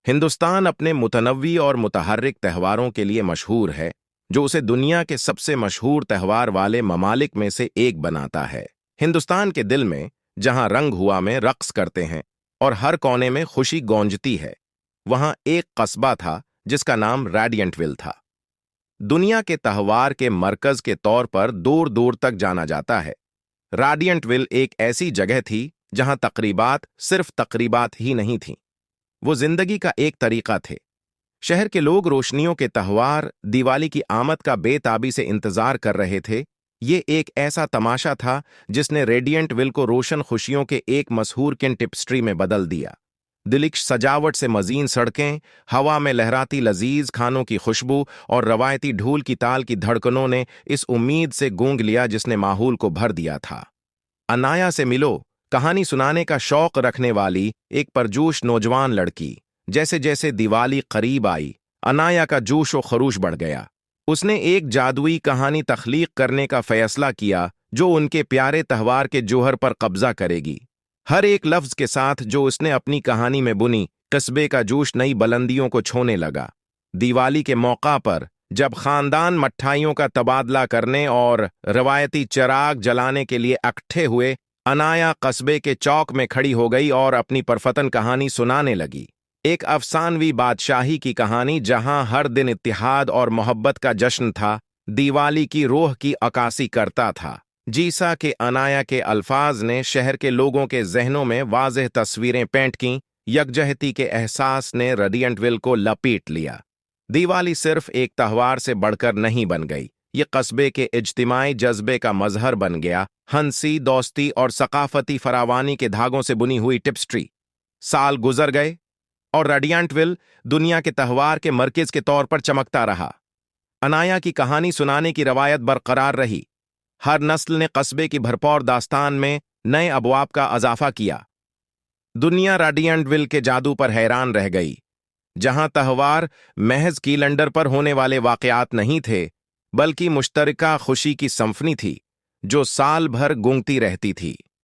ہندوستان اپنے متنوع اور متحرک تہواروں کے لیے مشہور ہے، جو اسے دنیا کے سب سے مشہور تہوار والے ممالک میں سے ایک بناتا ہے۔ ہندوستان کے دل میں، جہاں رنگ ہوا میں رقص کرتے ہیں اور ہر کونے میں خوشی گونجتی ہے، وہاں ایک قصبہ تھا جس کا نام ریڈینٹ ویل تھا۔ دنیا کے تہوار کے مرکز کے طور پر دور دور تک جانا جاتا ہے۔ ریڈینٹ ویل ایک ایسی جگہ تھی جہاں تقریبات صرف تقریبات ہی نہیں تھیں، وہ زندگی کا ایک طریقہ تھے۔ شہر کے لوگ روشنیوں کے تہوار دیوالی کی آمد کا بے تابی سے انتظار کر رہے تھے۔ یہ ایک ایسا تماشا تھا جس نے ریڈینٹ ویل کو روشن خوشیوں کے ایک مسحور کن ٹپسٹری میں بدل دیا۔ دلکش سجاوٹ سے مزین سڑکیں، ہوا میں لہراتی لذیذ کھانوں کی خوشبو اور روایتی ڈھول کی تال کی دھڑکنوں نے اس امید سے گونگ لیا جس نے ماحول کو بھر دیا تھا۔ انایا سے ملو، کہانی سنانے کا شوق رکھنے والی ایک پرجوش نوجوان لڑکی۔ جیسے جیسے دیوالی قریب آئی، انایا کا جوش و خروش بڑھ گیا۔ اس نے ایک جادوئی کہانی تخلیق کرنے کا فیصلہ کیا جو ان کے پیارے تہوار کے جوہر پر قبضہ کرے گی۔ ہر ایک لفظ کے ساتھ جو اس نے اپنی کہانی میں بنی، قصبے کا جوش نئی بلندیوں کو چھونے لگا۔ دیوالی کے موقع پر جب خاندان مٹھائیوں کا تبادلہ کرنے اور روایتی چراغ جلانے کے لیے اکٹھے ہوئے، انایا قصبے کے چوک میں کھڑی ہو گئی اور اپنی پرفتن کہانی سنانے لگی۔ ایک افسانوی بادشاہی کی کہانی جہاں ہر دن اتحاد اور محبت کا جشن تھا، دیوالی کی روح کی عکاسی کرتا تھا۔ جیسا کہ انایا کے الفاظ نے شہر کے لوگوں کے ذہنوں میں واضح تصویریں پینٹ کیں، یکجہتی کے احساس نے ریڈینٹ ویل کو لپیٹ لیا۔ دیوالی صرف ایک تہوار سے بڑھ کر نہیں بن گئی، یہ قصبے کے اجتماعی جذبے کا مظہر بن گیا، ہنسی، دوستی اور ثقافتی فراوانی کے دھاگوں سے بنی ہوئی ٹپسٹری۔ سال گزر گئے اور ریڈینٹ ویل دنیا کے تہوار کے مرکز کے طور پر چمکتا رہا۔ انایا کی کہانی سنانے کی روایت برقرار رہی۔ ہر نسل نے قصبے کی بھرپور داستان میں نئے ابواب کا اضافہ کیا۔ دنیا ریڈینٹ ویل کے جادو پر حیران رہ گئی، جہاں تہوار محض کیلنڈر پر ہونے والے واقعات نہیں تھے، بلکہ مشترکہ خوشی کی سمفنی تھی جو سال بھر گونگتی رہتی تھی۔